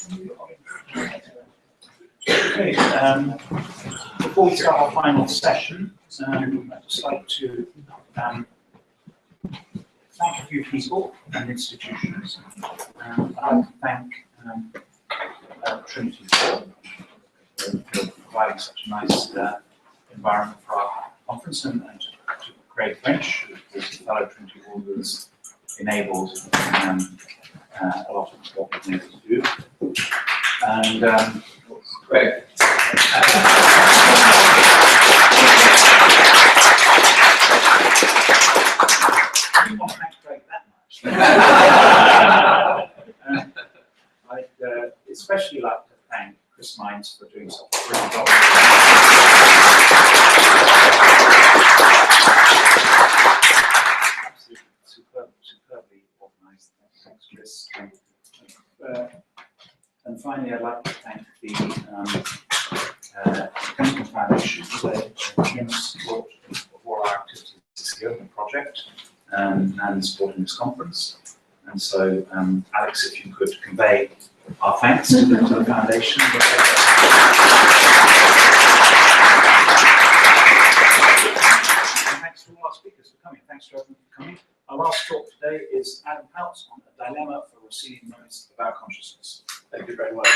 Okay, before we start our final session, I'd just like to thank a few people and institutions. I'd like to thank Trinity for providing such a nice environment for our conference, and to Craig French, who's a fellow Trinity Hall, who has enabled a lot of what we've been able to do. And Craig. I didn't want to thank Craig that much. I'd especially like to thank Chris Mines for doing such a brilliant job. Absolutely superbly organised. Thanks, Chris. And finally, I'd like to thank the Chemical Foundation for their generous support for our activities this year in the project and supporting this conference. And so, Alex, if you could convey our thanks to the Foundation. And thanks to all our speakers for coming. Thanks to everyone for coming. Our last talk today is Adam Pautz on a dilemma for Russellian Monists about consciousness. Thank you very much.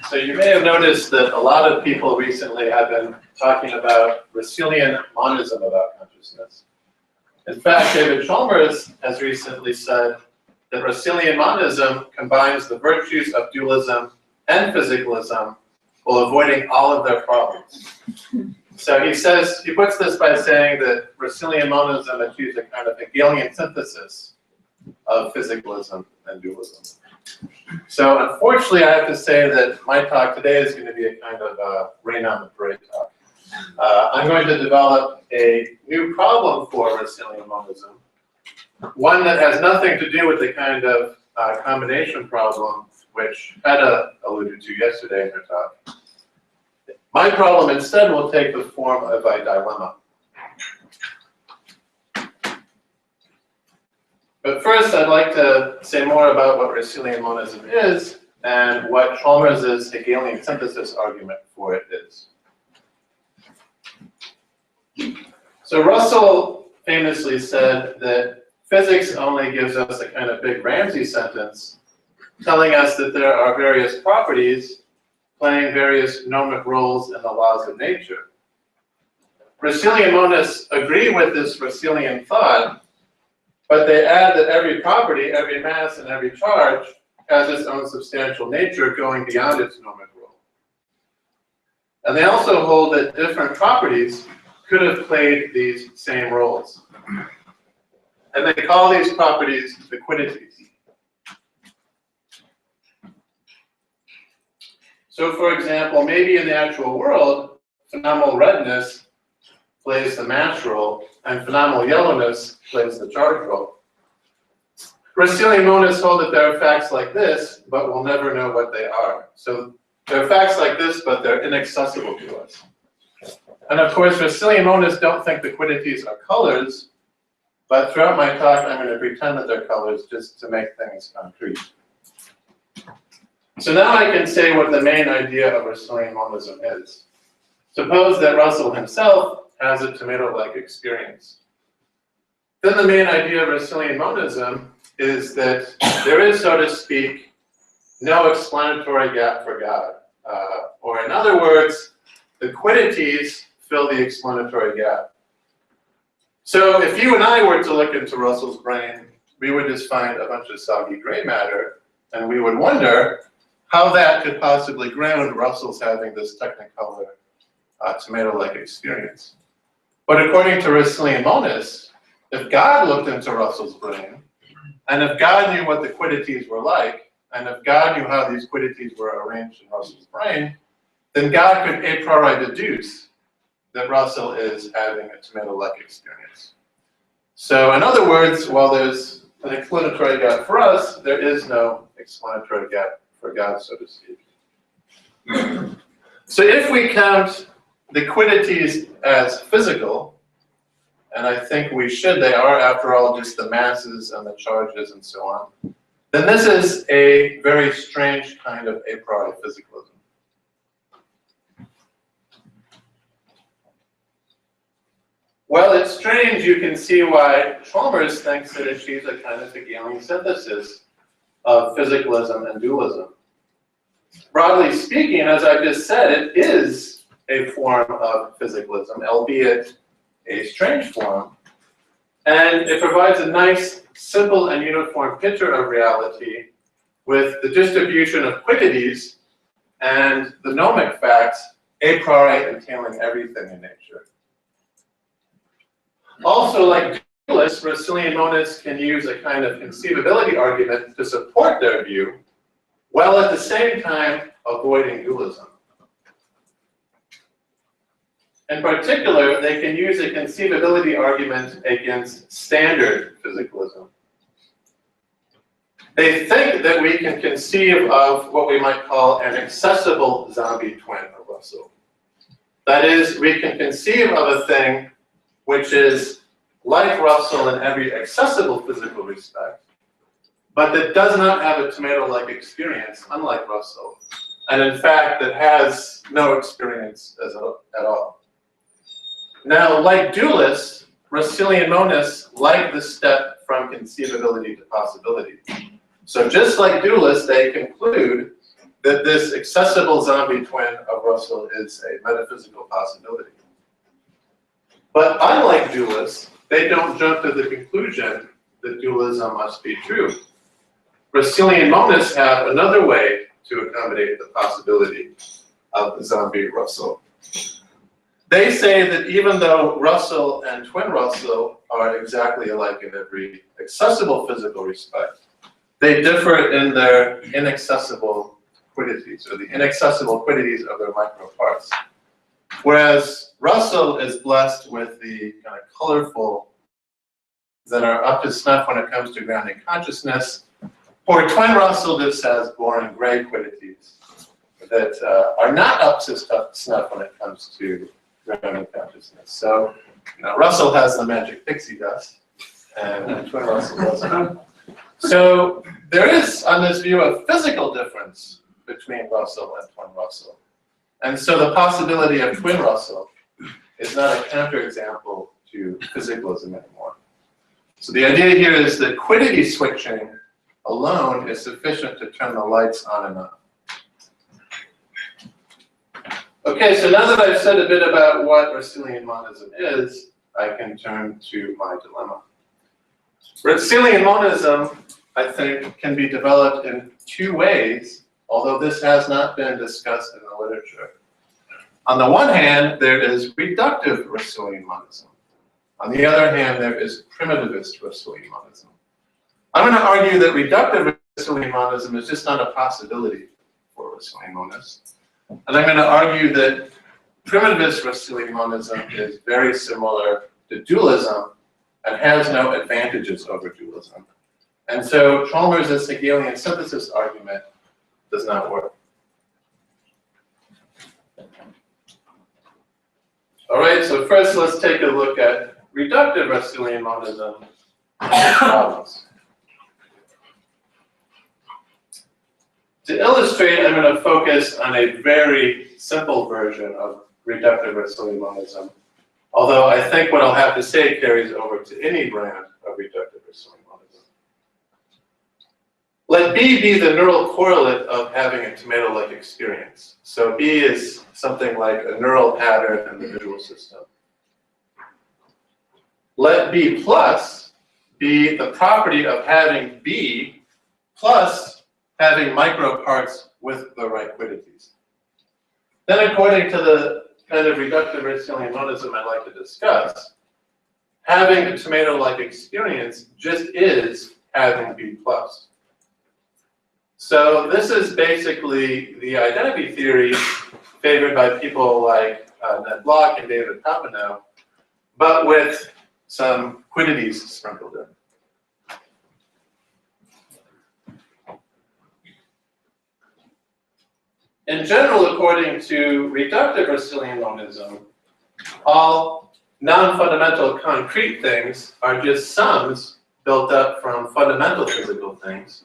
So you may have noticed that a lot of people recently have been talking about Russellian monism about consciousness. In fact, David Chalmers has recently said that Russellian monism combines the virtues of dualism and physicalism while avoiding all of their problems. So he puts this by saying that Russellian monism achieves a kind of Hegelian synthesis of physicalism and dualism. So unfortunately, I have to say that my talk today is going to be a kind of rain on the parade talk. I'm going to develop a new problem for Russellian monism, one that has nothing to do with the kind of combination problem which Hedda alluded to yesterday in her talk. My problem instead will take the form of a dilemma. But first, I'd like to say more about what Russellian monism is and what Chalmers' Hegelian synthesis argument for it is. So Russell famously said that physics only gives us a kind of big Ramsey sentence telling us that there are various properties playing various gnomic roles in the laws of nature. Russellian monists agree with this Russellian thought, but they add that every property, every mass, and every charge has its own substantial nature going beyond its gnomic role. And they also hold that different properties could have played these same roles. And they call these properties the quiddities. So for example, maybe in the actual world, phenomenal redness plays the mass role, and phenomenal yellowness plays the charge role. Russellian monists hold that there are facts like this, but we'll never know what they are. So there are facts like this, but they're inaccessible to us. And of course, Russellian monists don't think the quiddities are colors, but throughout my talk, I'm going to pretend that they're colors just to make things concrete. So now I can say what the main idea of Russellian monism is. Suppose that Russell himself has a tomato-like experience. Then the main idea of Russellian monism is that there is, so to speak, no explanatory gap for God. Or in other words, the quiddities fill the explanatory gap. So if you and I were to look into Russell's brain, we would just find a bunch of soggy gray matter, and we would wonder how that could possibly ground Russell's having this technicolor tomato-like experience. But according to Russellian monists, if God looked into Russell's brain, and if God knew what the quiddities were like, and if God knew how these quiddities were arranged in Russell's brain, then God could a priori deduce that Russell is having a tomato-like experience. So in other words, while there's an explanatory gap for us, there is no explanatory gap for God, so to speak. So if we count the quiddities as physical, and I think we should, they are after all just the masses and the charges and so on, then this is a very strange kind of a priori physicalism. Well, it's strange. You can see why Chalmers thinks that it achieves a kind of Hegelian synthesis of physicalism and dualism. Broadly speaking, as I just said, it is a form of physicalism, albeit a strange form. And it provides a nice, simple, and uniform picture of reality with the distribution of quiddities and the gnomic facts a priori entailing everything in nature. Also, like dualists, Russellian monists can use a kind of conceivability argument to support their view, while at the same time avoiding dualism. In particular, they can use a conceivability argument against standard physicalism. They think that we can conceive of what we might call an accessible zombie twin of Russell. That is, we can conceive of a thing which is like Russell in every accessible physical respect, but that does not have a tomato-like experience, unlike Russell, and in fact, that has no experience at all. Now, like dualists, Russellian monists like the step from conceivability to possibility. So just like dualists, they conclude that this accessible zombie twin of Russell is a metaphysical possibility. But unlike dualists, they don't jump to the conclusion that dualism must be true. Russellian monists have another way to accommodate the possibility of the zombie Russell. They say that even though Russell and twin Russell are exactly alike in every accessible physical respect, they differ in their inaccessible quiddities, or the inaccessible quiddities of their microparts. Whereas Russell is blessed with the kind of colorful that are up to snuff when it comes to grounding consciousness, or twin Russell just has boring gray quiddities that are not up to snuff when it comes to grounding consciousness. So, Russell has the magic pixie dust, and twin Russell doesn't. So there is, on this view, a physical difference between Russell and twin Russell. And so the possibility of twin Russell is not a counterexample to physicalism anymore. So the idea here is that quiddity switching alone is sufficient to turn the lights on and off. Okay, so now that I've said a bit about what Russellian monism is, I can turn to my dilemma. Russellian monism, I think, can be developed in two ways, although this has not been discussed in the literature. On the one hand, there is reductive Russellian monism. On the other hand, there is primitivist Russellian monism. I'm going to argue that reductive Russellian monism is just not a possibility for Russellian monists. And I'm going to argue that primitivist Russellian monism is very similar to dualism and has no advantages over dualism. And so Chalmers' Hegelian synthesis argument does not work. All right, so first let's take a look at reductive Russellian monism and its problems. To illustrate, I'm going to focus on a very simple version of reductive Russellian monism, although I think what I'll have to say carries over to any brand of reductive Russellian monism. Let B be the neural correlate of having a tomato-like experience. So B is something like a neural pattern in the visual system. Let B plus be the property of having B plus having microparts with the right quiddities. Then, according to the kind of reductive Russellian monism I'd like to discuss, having a tomato-like experience just is having B plus. So this is basically the identity theory favored by people like Ned Block and David Papineau, but with some quiddities sprinkled in. In general, according to reductive Russellian monism, all non-fundamental concrete things are just sums built up from fundamental physical things,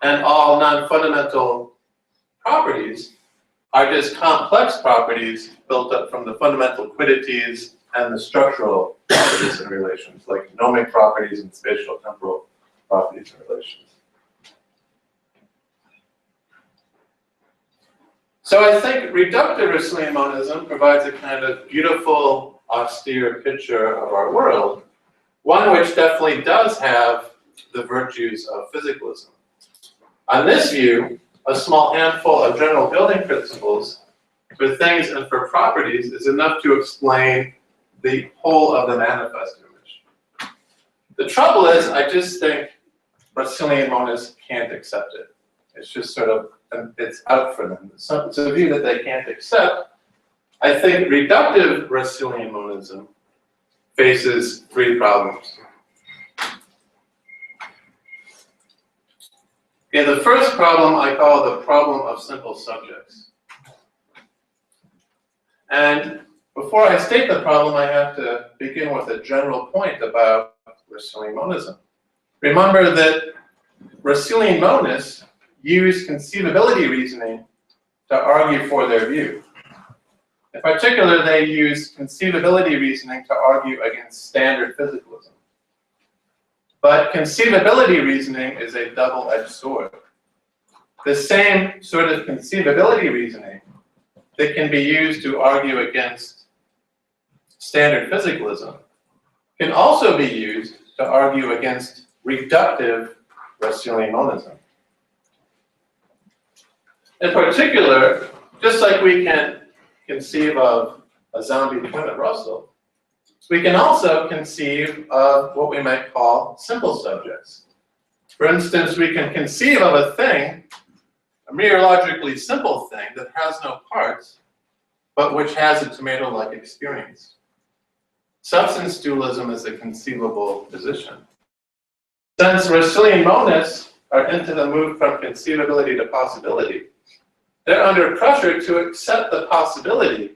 and all non-fundamental properties are just complex properties built up from the fundamental quiddities and the structural properties and relations, like nomic properties and spatial temporal properties and relations. So I think reductive Russellian monism provides a kind of beautiful, austere picture of our world, one which definitely does have the virtues of physicalism. On this view, a small handful of general building principles for things and for properties is enough to explain the whole of the manifest image. The trouble is, I just think Russellian monists can't accept it. It's just sort of, it's out for them. It's a view that they can't accept. I think reductive Russellian monism faces three problems. Okay, the first problem I call the problem of simple subjects. And before I state the problem, I have to begin with a general point about Russellian monism. Remember that Russellian monists use conceivability reasoning to argue for their view. In particular, they use conceivability reasoning to argue against standard physicalism. But conceivability reasoning is a double-edged sword. The same sort of conceivability reasoning that can be used to argue against standard physicalism can also be used to argue against reductive Russellian monism. In particular, just like we can conceive of a zombie twin of Russell, we can also conceive of what we might call simple subjects. For instance, we can conceive of a thing, a mereologically simple thing that has no parts, but which has a tomato-like experience. Substance dualism is a conceivable position. Since Russellian monists are into the move from conceivability to possibility, they're under pressure to accept the possibility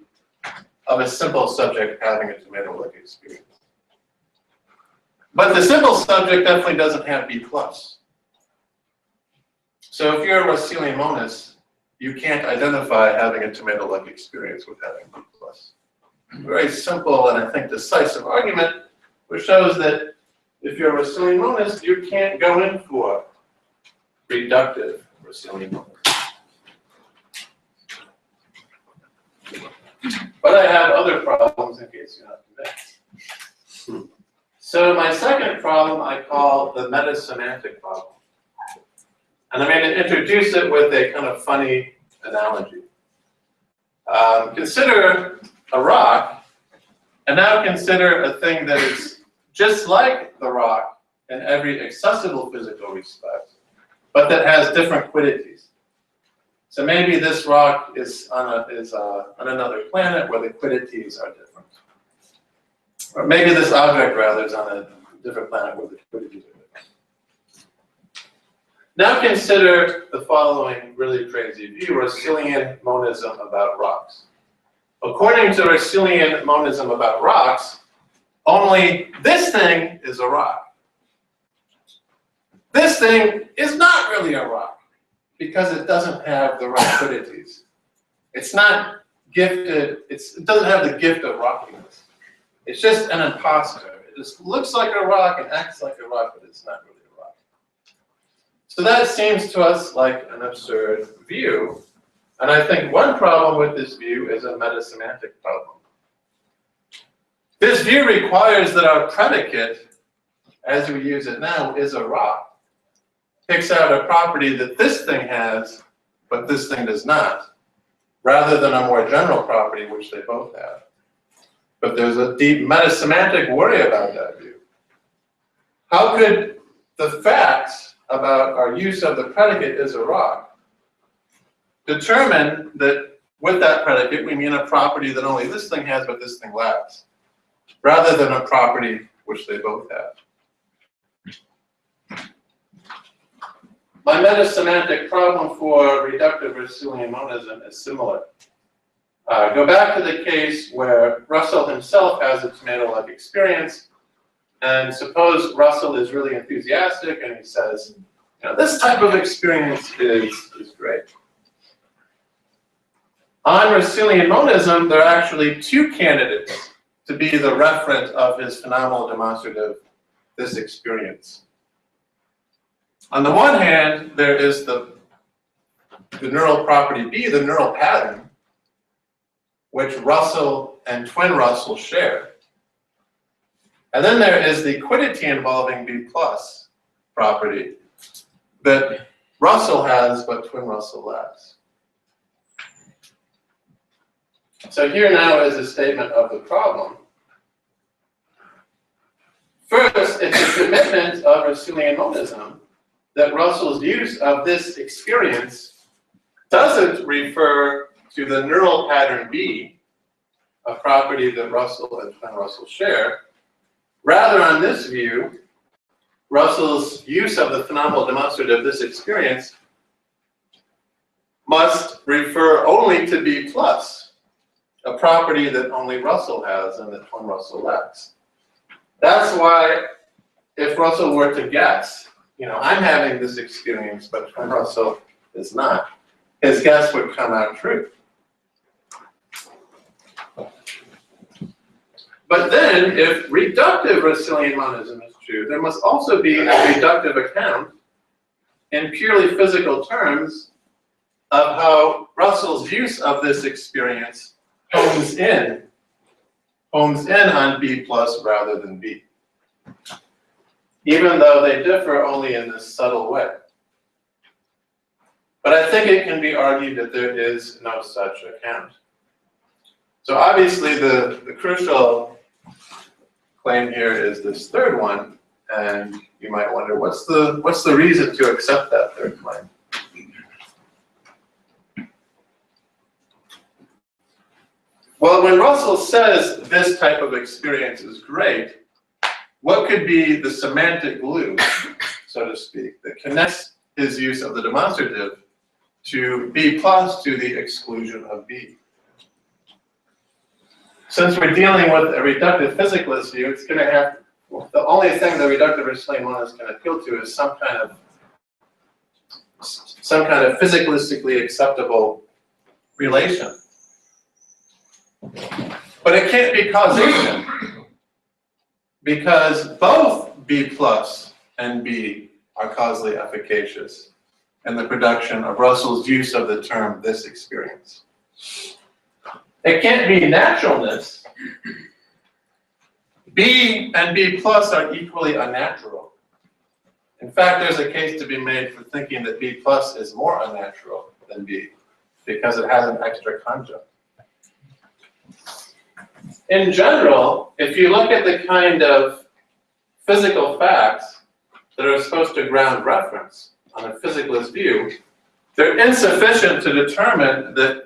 of a simple subject having a tomato-like experience. But the simple subject definitely doesn't have B+. So if you're a Russellian monist, you can't identify having a tomato-like experience with having B+. Very simple and I think decisive argument, which shows that if you're a Russellian monist, you can't go in for reductive Russellian monism. But I have other problems in case you're not convinced. So my second problem I call the metasemantic problem. And I'm going to introduce it with a kind of funny analogy. Consider a rock, and now consider a thing that is just like the rock in every accessible physical respect, but that has different quiddities. So maybe this rock is on another planet where the quiddities are different. Or maybe this object, rather, is on a different planet where the quiddities are different. Now consider the following really crazy view, Russellian monism about rocks. According to Russellian monism about rocks, only this thing is a rock. This thing is not really a rock, because it doesn't have the right quiddities. It's not gifted, it doesn't have the gift of rockiness. It's just an imposter. It just looks like a rock and acts like a rock, but it's not really a rock. So that seems to us like an absurd view. And I think one problem with this view is a metasemantic problem. This view requires that our predicate, as we use it now, is a rock. Picks out a property that this thing has, but this thing does not, rather than a more general property which they both have. But there's a deep metasemantic worry about that view. How could the facts about our use of the predicate as a rock determine that with that predicate we mean a property that only this thing has but this thing lacks, rather than a property which they both have? My metasemantic problem for reductive Russellian monism is similar. Go back to the case where Russell himself has a tomato-like experience, and suppose Russell is really enthusiastic and he says, Now, this type of experience is great. On Russellian monism, there are actually two candidates to be the referent of his phenomenal demonstrative, this experience. On the one hand, there is the neural property B, the neural pattern, which Russell and twin Russell share. And then there is the quiddity involving B plus property that Russell has, but twin Russell lacks. So here now is a statement of the problem. First, it's a commitment of Russellian monism that Russell's use of this experience doesn't refer to the neural pattern B, a property that Russell and twin Russell share. Rather, on this view, Russell's use of the phenomenal demonstrative, this experience, must refer only to B plus, a property that only Russell has and that twin Russell lacks. That's why if Russell were to guess, I'm having this experience, but twin Russell is not, his guess would come out true. But then, if reductive Russellian monism is true, there must also be a reductive account in purely physical terms of how Russell's use of this experience homes in on B plus rather than B, even though they differ only in this subtle way. But I think it can be argued that there is no such account. So obviously the crucial claim here is this third one, and you might wonder, what's the reason to accept that third claim? Well, when Russell says this type of experience is great, what could be the semantic glue, so to speak, that connects his use of the demonstrative to B plus to the exclusion of B? Since we're dealing with a reductive physicalist view, it's going to have, the only thing the reductive Russellian monist can appeal to is some kind of physicalistically acceptable relation. But it can't be causation, because both B plus and B are causally efficacious in the production of Russell's use of the term this experience. It can't be naturalness. B and B plus are equally unnatural. In fact, there's a case to be made for thinking that B plus is more unnatural than B, because it has an extra conjunct. In general, if you look at the kind of physical facts that are supposed to ground reference on a physicalist view, they're insufficient to determine that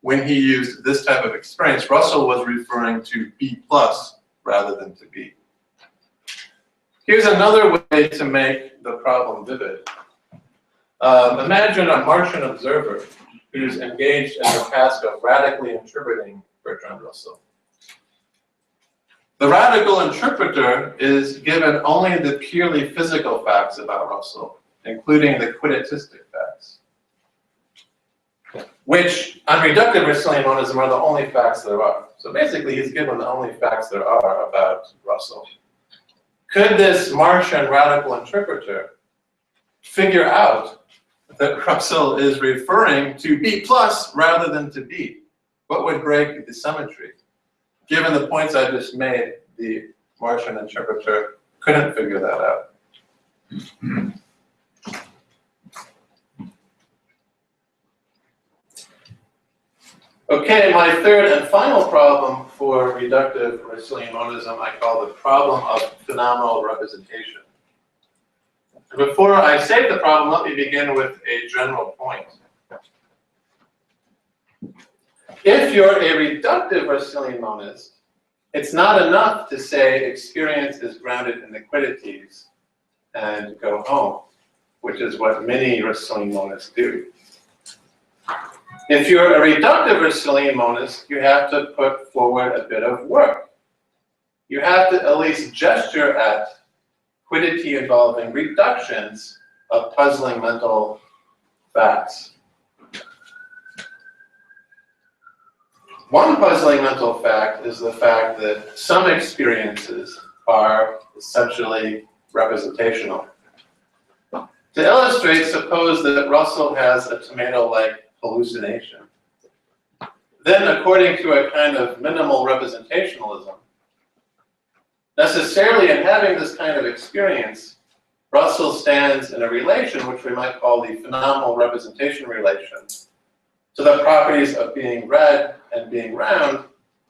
when he used this type of experience, Russell was referring to B plus rather than to B. Here's another way to make the problem vivid. Imagine a Martian observer who's engaged in the task of radically interpreting Bertrand Russell. The radical interpreter is given only the purely physical facts about Russell, including the quidditistic facts, which on reductive Russellian monism are the only facts there are. So basically, he's given the only facts there are about Russell. Could this Martian radical interpreter figure out that Russell is referring to B plus rather than to B? What would break the symmetry? Given the points I just made, the Martian interpreter couldn't figure that out. Okay, my third and final problem for reductive Russellian monism I call the problem of phenomenal representation. Before I state the problem, let me begin with a general point. If you're a reductive Russellian monist, it's not enough to say experience is grounded in the quiddities and go home, which is what many Russellian monists do. If you're a reductive Russellian monist, you have to put forward a bit of work. You have to at least gesture at quiddity involving reductions of puzzling mental facts. One puzzling mental fact is the fact that some experiences are essentially representational. To illustrate, suppose that Russell has a tomato-like hallucination. Then, according to a kind of minimal representationalism, necessarily in having this kind of experience, Russell stands in a relation which we might call the phenomenal representation relation to the properties of being red and being round,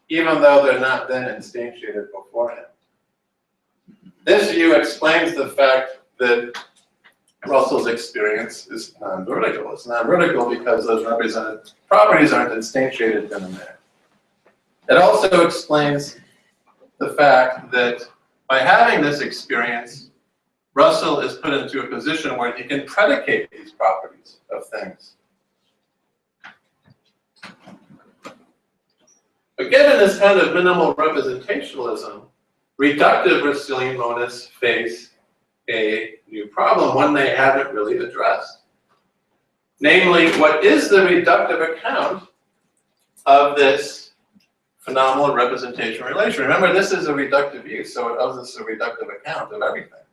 even though they're not then instantiated beforehand. This view explains the fact that Russell's experience is non-vertical. It's non-vertical because those represented properties aren't instantiated then and there. It also explains the fact that by having this experience, Russell is put into a position where he can predicate these properties of things. But given this kind of minimal representationalism, reductive Russellian monists face a new problem, one they haven't really addressed. Namely, what is the reductive account of this phenomenal representation relation? Remember, this is a reductive view, so it owes us a reductive account of everything,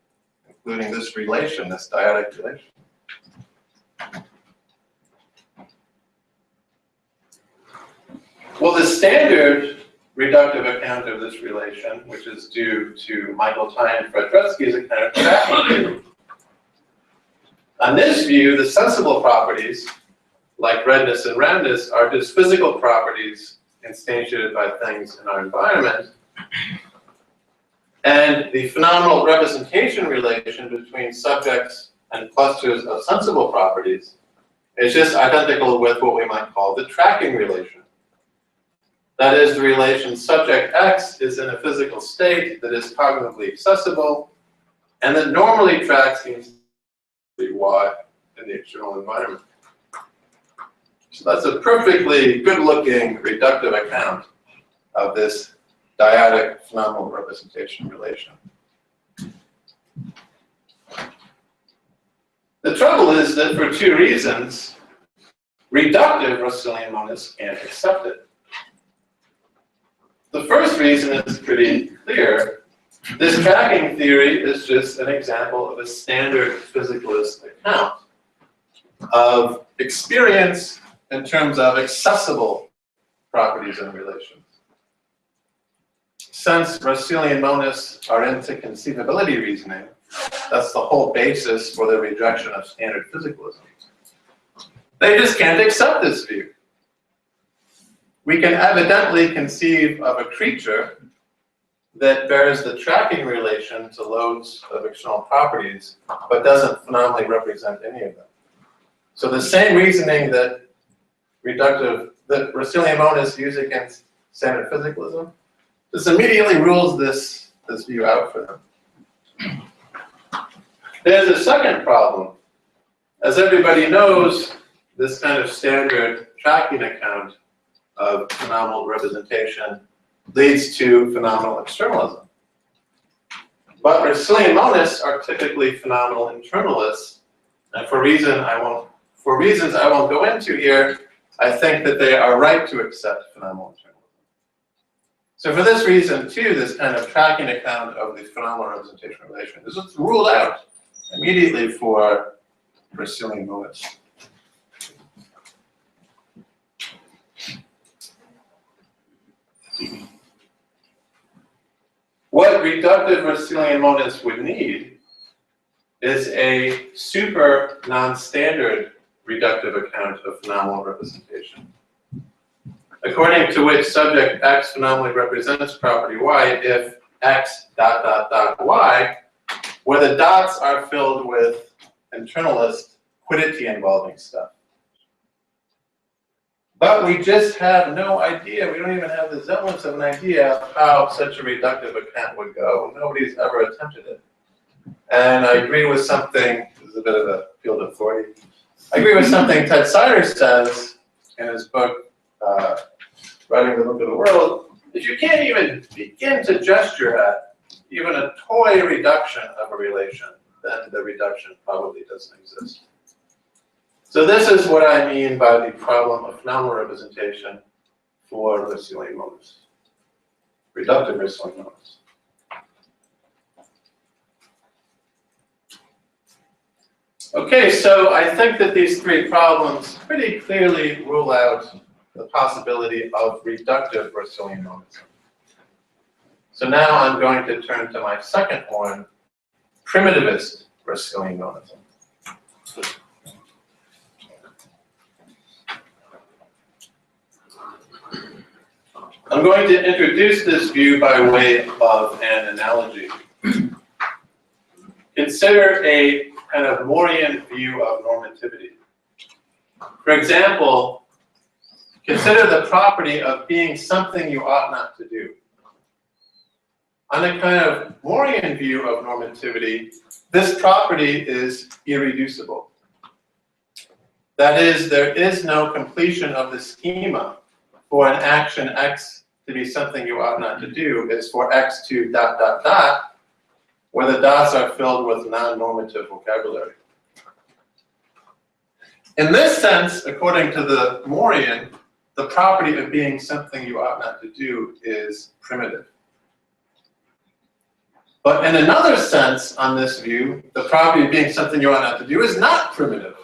including this relation, this dyadic relation. Well, the standard reductive account of this relation, which is due to Michael Tye and Fredretsky, is a kind of tracking view. On this view, the sensible properties, like redness and roundness, are just physical properties instantiated by things in our environment. And the phenomenal representation relation between subjects and clusters of sensible properties is just identical with what we might call the tracking relation. That is, the relation subject X is in a physical state that is cognitively accessible and that normally tracks Y in the external environment. So that's a perfectly good-looking reductive account of this dyadic phenomenal representation relation. The trouble is that for two reasons, reductive Russellian monists can't accept it. The first reason is pretty clear. This tracking theory is just an example of a standard physicalist account of experience in terms of accessible properties and relations. Since Russellian monists are into conceivability reasoning, that's the whole basis for the rejection of standard physicalism. They just can't accept this view. We can evidently conceive of a creature that bears the tracking relation to loads of external properties, but doesn't phenomenally represent any of them. So the same reasoning that Russellian monists use against standard physicalism, this immediately rules this view out for them. There's a second problem. As everybody knows, this kind of standard tracking account of phenomenal representation leads to phenomenal externalism. But Russellian monists are typically phenomenal internalists, and for reasons I won't go into here, I think that they are right to accept phenomenal internalism. So for this reason, too, this kind of tracking account of the phenomenal representation relation is ruled out immediately for Russellian monists. What reductive Russellian monists would need is a super non-standard reductive account of phenomenal representation, according to which subject X phenomenally represents property Y if X ... Y, where the dots are filled with internalist quiddity involving stuff. But we just have no idea, we don't even have the semblance of an idea of how such a reductive account would go. Nobody's ever attempted it. And I agree with something, this is a bit of a field of authority. I agree with something Ted Sider says in his book, Writing the Book of the World, that you can't even begin to gesture at even a toy reduction of a relation then the reduction probably doesn't exist. So this is what I mean by the problem of phenomenal representation for Russellian monists, reductive Russellian monists. Okay, so I think that these three problems pretty clearly rule out the possibility of reductive Russellian monism. So now I'm going to turn to my second one, primitivist Russellian monism. I'm going to introduce this view by way of an analogy. Consider a kind of Morean view of normativity. For example, consider the property of being something you ought not to do. On a kind of Morean view of normativity, this property is irreducible. That is, there is no completion of the schema for an action X to be something you ought not to do is for X to ... where the dots are filled with non-normative vocabulary. In this sense, according to the Morean, the property of being something you ought not to do is primitive. But in another sense, on this view, the property of being something you ought not to do is not primitive.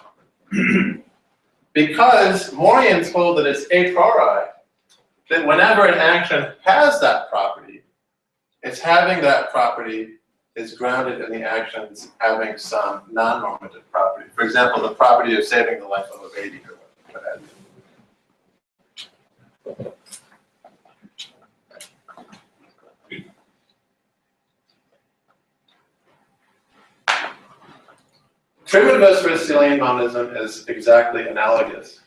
Because Moreans hold that it's a priori, that whenever an action has that property, its having that property is grounded in the actions having some non-normative property. For example, the property of saving the life of a baby or what have you. Primitivist Russellian monism is exactly analogous.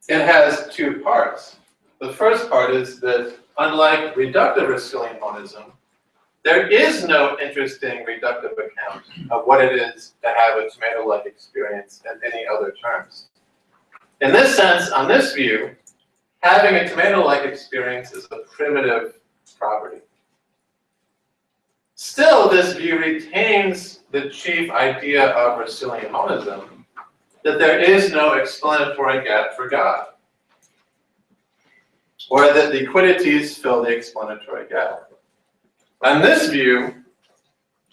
It has two parts. The first part is that, unlike reductive Russellian monism, there is no interesting reductive account of what it is to have a tomato-like experience in any other terms. In this sense, on this view, having a tomato-like experience is a primitive property. Still, this view retains the chief idea of Russellian monism, that there is no explanatory gap for God, or that the quiddities fill the explanatory gap. On this view,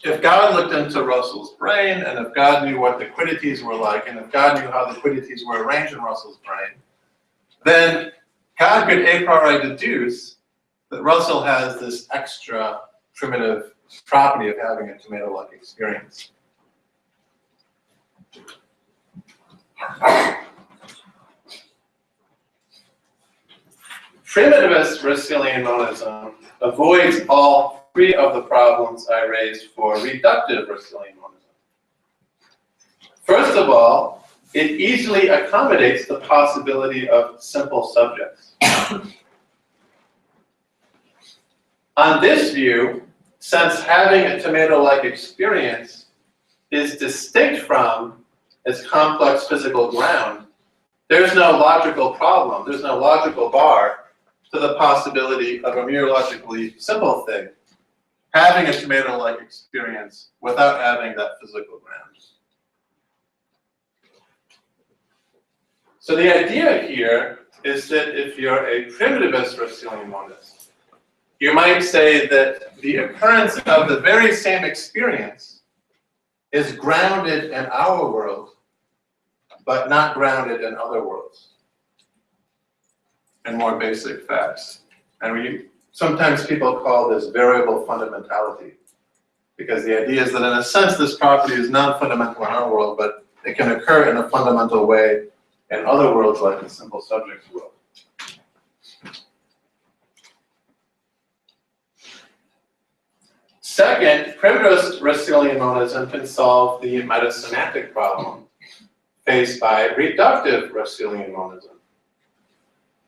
if God looked into Russell's brain, and if God knew what the quiddities were like, and if God knew how the quiddities were arranged in Russell's brain, then God could a priori deduce that Russell has this extra primitive property of having a tomato-like experience. Primitivist Russellian monism avoids all three of the problems I raised for reductive Russellian monism. First of all, it easily accommodates the possibility of simple subjects. On this view, since having a tomato-like experience is distinct from its complex physical ground, there's no logical problem, there's no logical bar to the possibility of a mereologically simple thing having a tomato-like experience without having that physical ground. So the idea here is that if you're a primitivist Russellian monist, you might say that the occurrence of the very same experience is grounded in our world, but not grounded in other worlds, and more basic facts. And sometimes people call this variable fundamentality, because the idea is that in a sense this property is non-fundamental in our world, but it can occur in a fundamental way in other worlds like the simple subjects world. Second, primitivist Russellian monism can solve the metasemantic problem faced by reductive Russellian monism.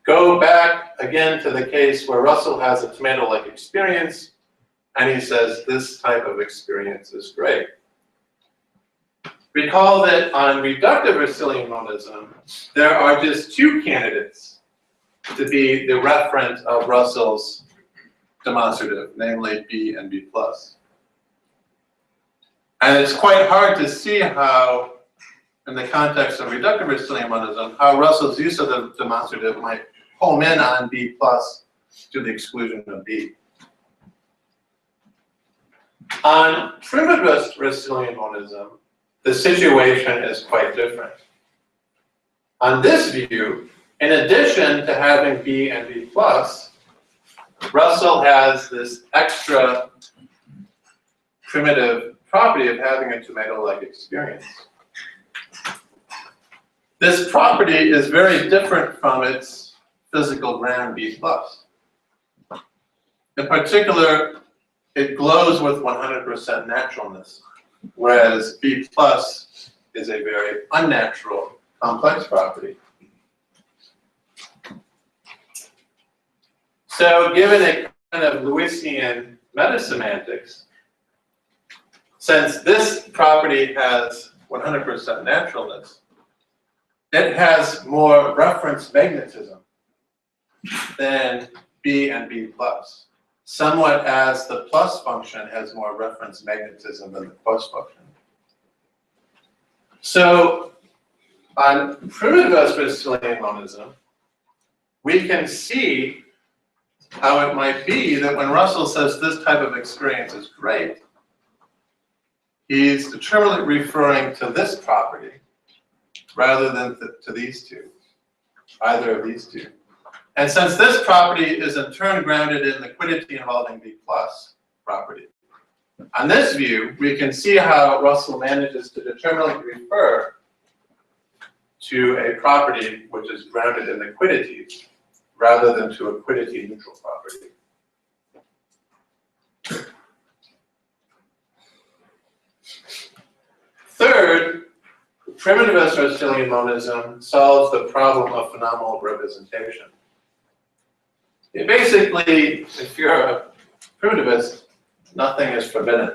Go back again to the case where Russell has a tomato-like experience, and he says this type of experience is great. Recall that on reductive Russellian monism, there are just two candidates to be the referent of Russell's demonstrative, namely B and B+. And it's quite hard to see how, in the context of reductive Russellian monism, how Russell's use of the demonstrative might home in on B plus to the exclusion of B. On primitivist Russellian monism, the situation is quite different. On this view, in addition to having B and B plus, Russell has this extra primitive property of having a tomato-like experience. This property is very different from its physical ground B plus. In particular, it glows with 100% naturalness, whereas B plus is a very unnatural, complex property. So given a kind of Lewisian metasemantics, since this property has 100% naturalness, it has more reference magnetism than B and B plus, somewhat as the plus function has more reference magnetism than the plus function. So on primitivist Russellian monism, we can see how it might be that when Russell says this type of experience is great, he's determinately referring to this property rather than to these two, either of these two. And since this property is in turn grounded in the quiddity involving B plus property, on this view, we can see how Russell manages to determinately refer to a property which is grounded in the quiddities rather than to a quiddity neutral property. Third, primitivist Russellian monism solves the problem of phenomenal representation. Basically, if you're a primitivist, nothing is forbidden.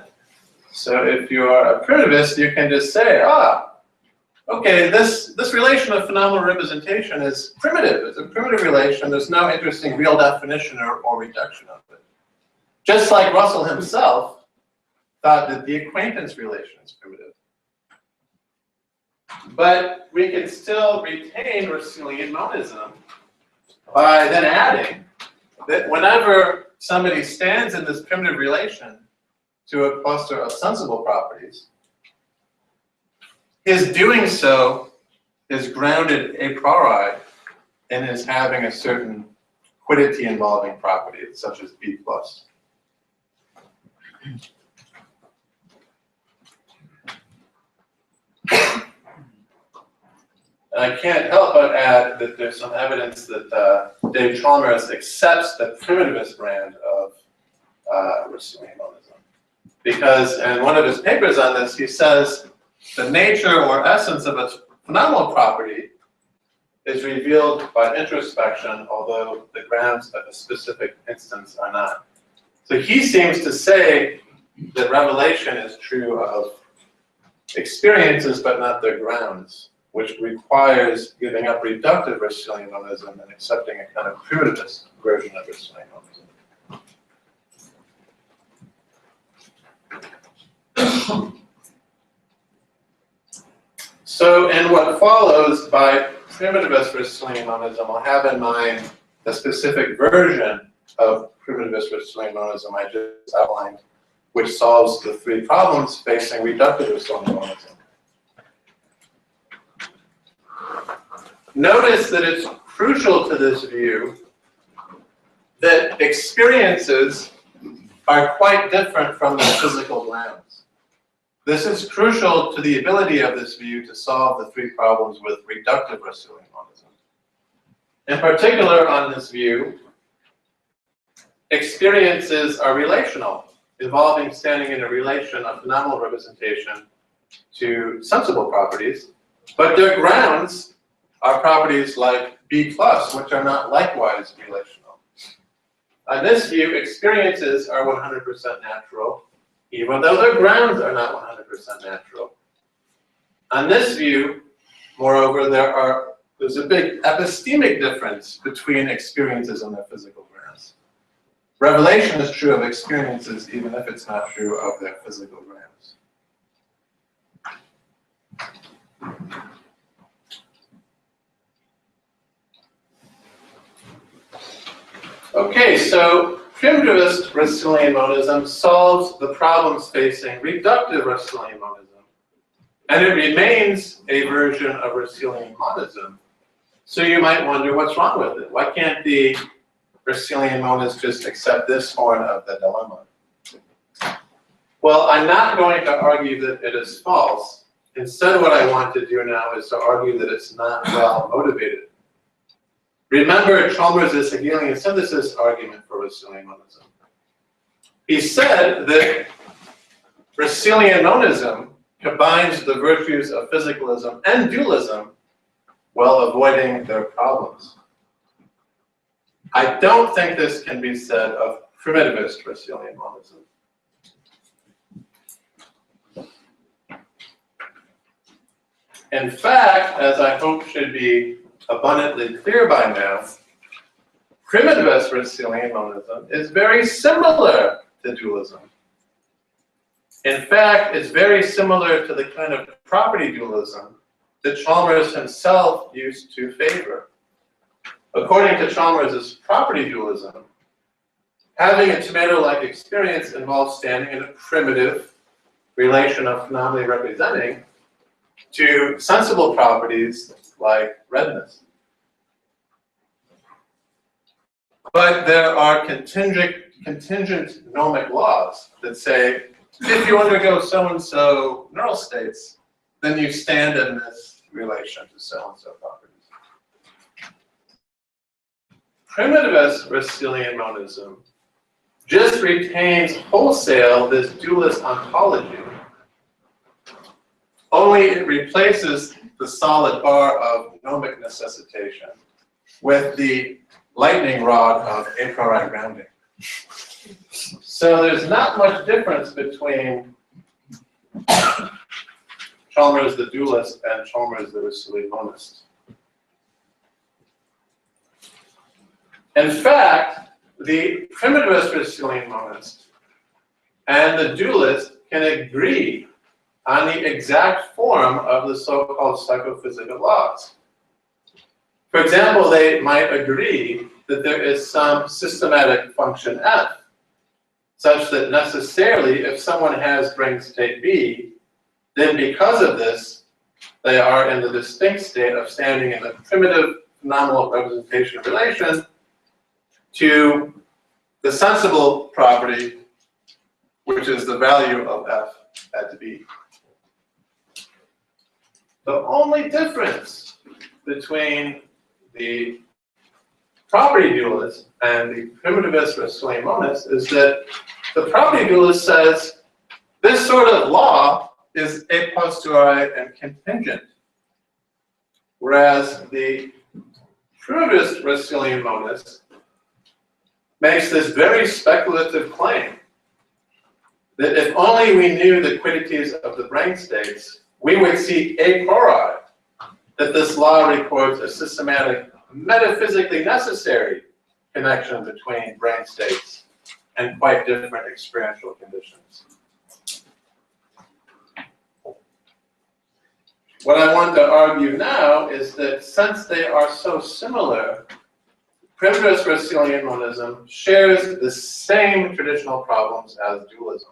So if you're a primitivist, you can just say, okay, this relation of phenomenal representation is primitive. It's a primitive relation. There's no interesting real definition or reduction of it. Just like Russell himself thought that the acquaintance relation is primitive. But we can still retain Russellian monism by then adding that whenever somebody stands in this primitive relation to a cluster of sensible properties, his doing so is grounded a priori in his having a certain quiddity involving property, such as B plus. And I can't help but add that there's some evidence that Dave Chalmers accepts the primitivist brand of Russellian monism. Because in one of his papers on this, he says the nature or essence of a phenomenal property is revealed by introspection, although the grounds of a specific instance are not. So he seems to say that revelation is true of experiences, but not their grounds, which requires giving up reductive Russellian monism and accepting a kind of primitivist version of Russellian monism. So in what follows by primitivist Russellian monism, I'll have in mind the specific version of primitivist Russellian monism I just outlined, which solves the three problems facing reductive Russellian monism. Notice that it's crucial to this view that experiences are quite different from the physical grounds. This is crucial to the ability of this view to solve the three problems with reductive Russellian monism. In particular, on this view, experiences are relational, involving standing in a relation of phenomenal representation to sensible properties, but their grounds are properties like B plus, which are not likewise relational. On this view, experiences are 100% natural, even though their grounds are not 100% natural. On this view, moreover, there's a big epistemic difference between experiences and their physical grounds. Revelation is true of experiences, even if it's not true of their physical grounds. Okay, so primitivist Russellian monism solves the problems facing reductive Russellian monism, and it remains a version of Russellian monism. So you might wonder what's wrong with it. Why can't the Russellian monist just accept this horn of the dilemma? Well, I'm not going to argue that it is false. Instead, what I want to do now is to argue that it's not well motivated. Remember Chalmers' Hegelian synthesis argument for Russellian monism. He said that Russellian monism combines the virtues of physicalism and dualism while avoiding their problems. I don't think this can be said of primitivist Russellian monism. In fact, as I hope should be abundantly clear by now, primitivist Russellian monism is very similar to dualism. In fact, it's very similar to the kind of property dualism that Chalmers himself used to favor. According to Chalmers' property dualism, having a tomato-like experience involves standing in a primitive relation of phenomenally representing to sensible properties like redness. But there are contingent gnomic laws that say, if you undergo so-and-so neural states, then you stand in this relation to so-and-so properties. Primitivist Russellian monism just retains wholesale this dualist ontology, only it replaces the solid bar of gnomic necessitation with the lightning rod of a priori grounding. So there's not much difference between Chalmers the dualist and Chalmers the Russellian monist. In fact, the primitivist Russellian monist and the dualist can agree on the exact form of the so-called psychophysical laws. For example, they might agree that there is some systematic function f, such that necessarily if someone has brain state B, then because of this, they are in the distinct state of standing in a primitive phenomenal representation relation to the sensible property, which is the value of f at B. The only difference between the property dualist and the primitivist Russellian monist is that the property dualist says this sort of law is a posteriori and contingent, whereas the primitivist Russellian monist makes this very speculative claim that if only we knew the quiddities of the brain states, we would see a priori that this law records a systematic, metaphysically necessary connection between brain states and quite different experiential conditions. What I want to argue now is that since they are so similar, primitivist Russellian monism shares the same traditional problems as dualism.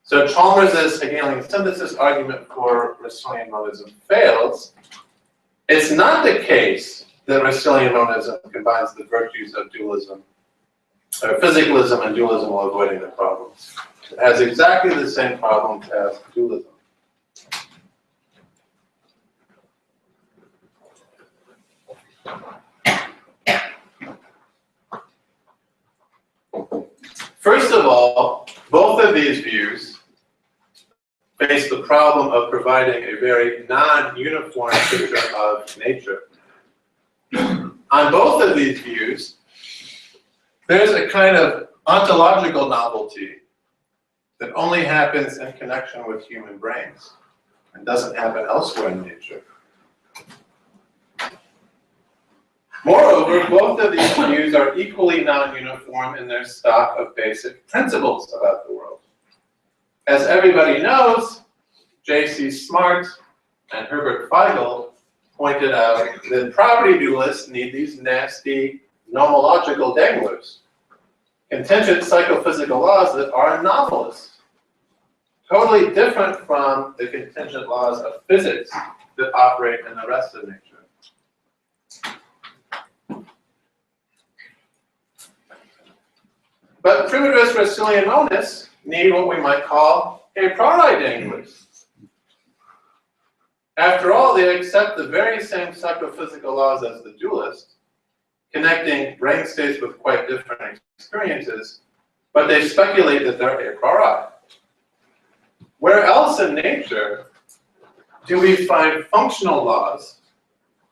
So Chalmers' Hegelian synthesis argument for Russellian monism fails. It's not the case that Russellian monism combines the virtues of dualism, or physicalism and dualism while avoiding the problems. It has exactly the same problems as dualism. First of all, both of these views face the problem of providing a very non-uniform picture of nature. On both of these views, there's a kind of ontological novelty that only happens in connection with human brains and doesn't happen elsewhere in nature. Moreover, both of these views are equally non-uniform in their stock of basic principles about the world. As everybody knows, J.C. Smart and Herbert Feigl pointed out that property dualists need these nasty nomological danglers, contingent psychophysical laws that are anomalous, totally different from the contingent laws of physics that operate in the rest of nature. But primitivist Russellian monists need what we might call a priori danglers. After all, they accept the very same psychophysical laws as the dualist, connecting brain states with quite different experiences, but they speculate that they're a priori. Where else in nature do we find functional laws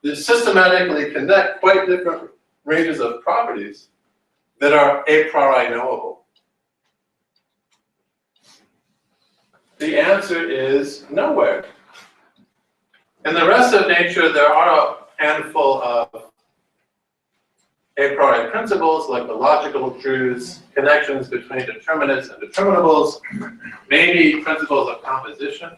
that systematically connect quite different ranges of properties that are a priori knowable? The answer is nowhere. In the rest of nature, there are a handful of a priori principles, like the logical truths, connections between determinants and determinables, maybe principles of composition.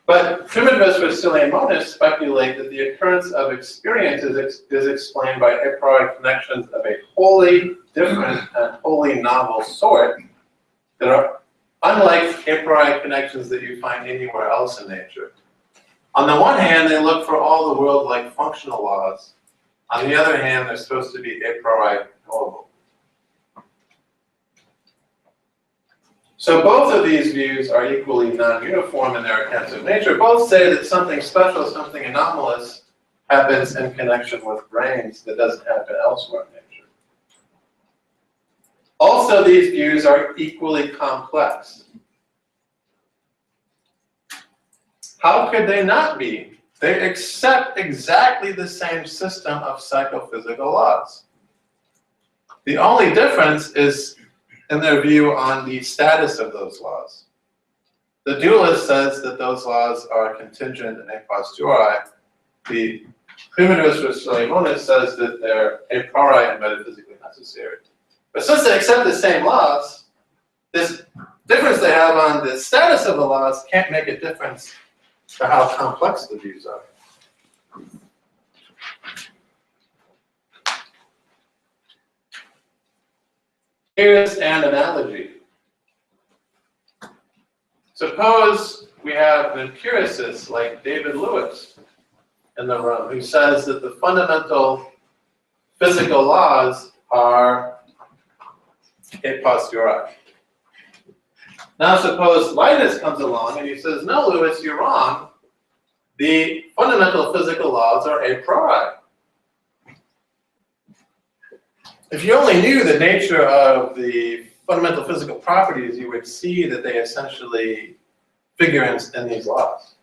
But primitivist Russellian monists speculate that the occurrence of experience is explained by a priori connections of a wholly different and wholly novel sort that are unlike a priori connections that you find anywhere else in nature. On the one hand, they look for all the world-like functional laws. On the other hand, they're supposed to be a priori knowable. So both of these views are equally non-uniform in their accounts of nature. Both say that something special, something anomalous, happens in connection with brains that doesn't happen elsewhere in nature. Also, these views are equally complex. How could they not be? They accept exactly the same system of psychophysical laws. The only difference is in their view on the status of those laws. The dualist says that those laws are contingent and a posteriori. The primitivist Russellian monist says that they're a priori and metaphysically necessary. But since they accept the same laws, this difference they have on the status of the laws can't make a difference to how complex the views are. Here's an analogy. Suppose we have an empiricist like David Lewis in the room who says that the fundamental physical laws are a posteriori. Now suppose Leibniz comes along and he says, no, Lewis, you're wrong. The fundamental physical laws are a priori. If you only knew the nature of the fundamental physical properties, you would see that they essentially figure in these laws.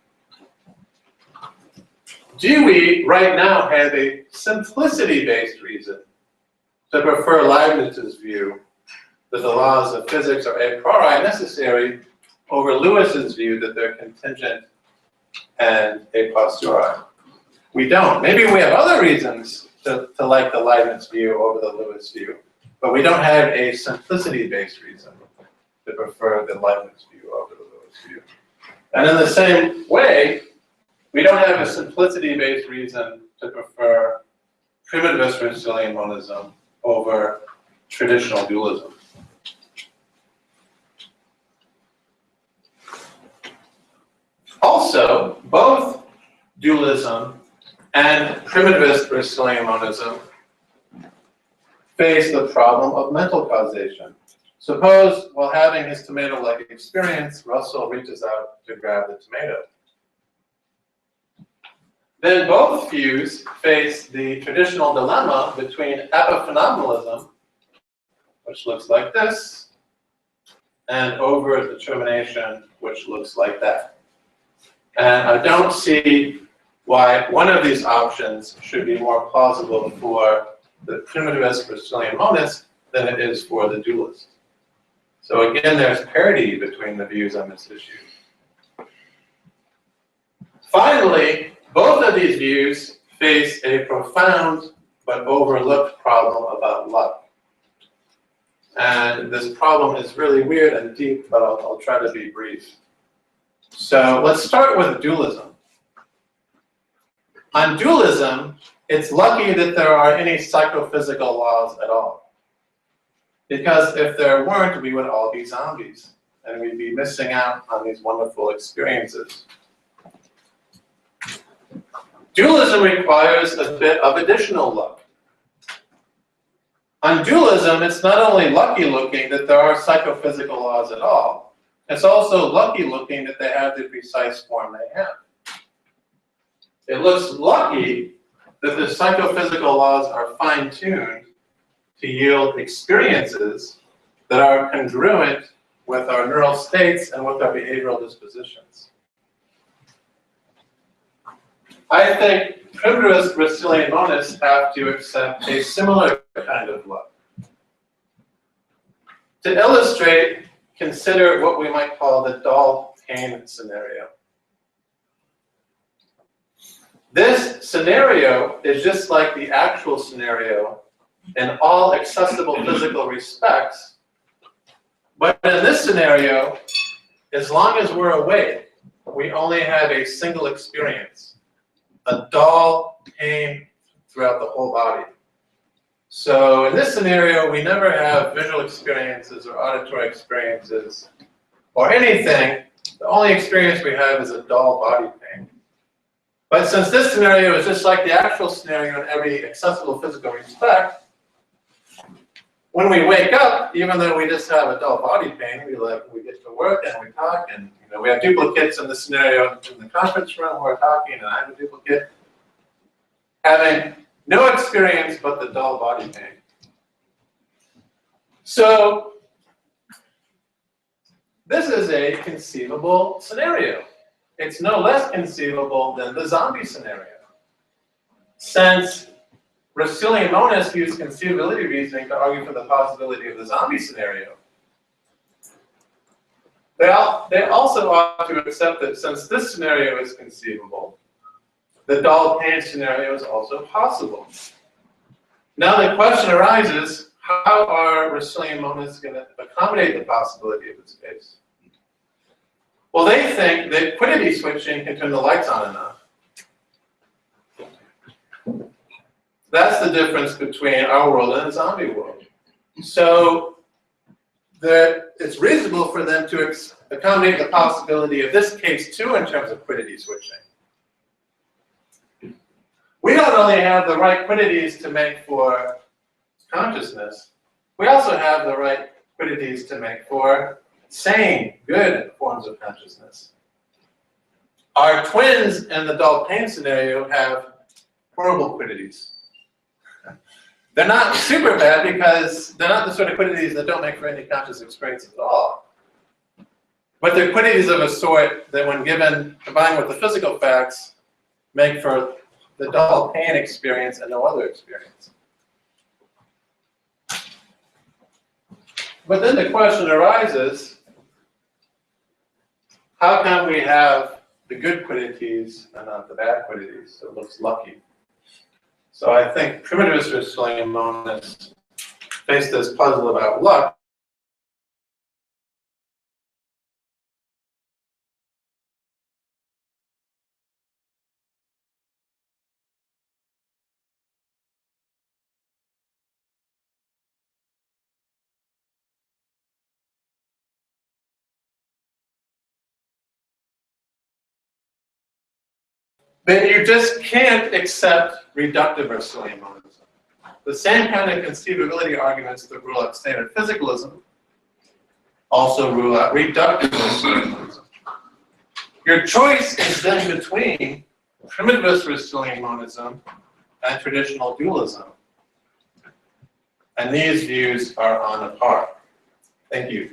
Do we right now have a simplicity-based reason to prefer Leibniz's view that the laws of physics are a priori necessary over Lewis's view that they're contingent and a posteriori? We don't. Maybe we have other reasons to like the Leibniz view over the Lewis view, but we don't have a simplicity-based reason to prefer the Leibniz view over the Lewis view. And in the same way, we don't have a simplicity-based reason to prefer primitivist Russellian monism over traditional dualism. Also, both dualism and primitivist Russellian monism face the problem of mental causation. Suppose, while having his tomato-like experience, Russell reaches out to grab the tomato. Then both views face the traditional dilemma between epiphenomenalism, which looks like this, and over-determination, which looks like that. And I don't see why one of these options should be more plausible for the primitivist Russellian monist than it is for the dualist. So again, there's parity between the views on this issue. Finally, both of these views face a profound but overlooked problem about luck. And this problem is really weird and deep, but I'll try to be brief. So let's start with dualism. On dualism, it's lucky that there are any psychophysical laws at all. Because if there weren't, we would all be zombies, and we'd be missing out on these wonderful experiences. Dualism requires a bit of additional luck. On dualism, it's not only lucky looking that there are psychophysical laws at all, it's also lucky looking that they have the precise form they have. It looks lucky that the psychophysical laws are fine-tuned to yield experiences that are congruent with our neural states and with our behavioral dispositions. I think primitivist Russellian monists have to accept a similar kind of luck. To illustrate, consider what we might call the Dahl-Payne scenario. This scenario is just like the actual scenario in all accessible physical respects, but in this scenario, as long as we're awake, we only have a single experience, a dull pain throughout the whole body. So in this scenario, we never have visual experiences or auditory experiences or anything. The only experience we have is a dull body pain. But since this scenario is just like the actual scenario in every accessible physical respect, when we wake up, even though we just have a dull body pain, we get to work and we talk, and we have duplicates in the scenario in the conference room. We're talking, and I have a duplicate, having no experience but the dull body pain. So this is a conceivable scenario. It's no less conceivable than the zombie scenario. Since Russellian monists use conceivability reasoning to argue for the possibility of the zombie scenario, they also ought to accept that since this scenario is conceivable, the Dahl-Payne scenario is also possible. Now the question arises, how are Russellian monists going to accommodate the possibility of this case? Well, they think that quiddity switching can turn the lights on and off. That's the difference between our world and the zombie world. So it's reasonable for them to accommodate the possibility of this case too in terms of quiddity switching. We not only have the right quiddities to make for consciousness, we also have the right quiddities to make for sane, good forms of consciousness. Our twins in the Dahl-Payne scenario have horrible quiddities. They're not super bad because they're not the sort of quiddities that don't make for any conscious experience at all. But they're quiddities of a sort that when combined with the physical facts, make for the Dahl-Payne experience and no other experience. But then the question arises, how can we have the good quiddities and not the bad quiddities? So it looks lucky. So I think primitivist Russellian monists face this puzzle about luck. Then you just can't accept reductive Russellian monism. The same kind of conceivability arguments that rule out standard physicalism also rule out reductive Russellian monism. Your choice is then between primitivist Russellian monism and traditional dualism. And these views are on a par. Thank you.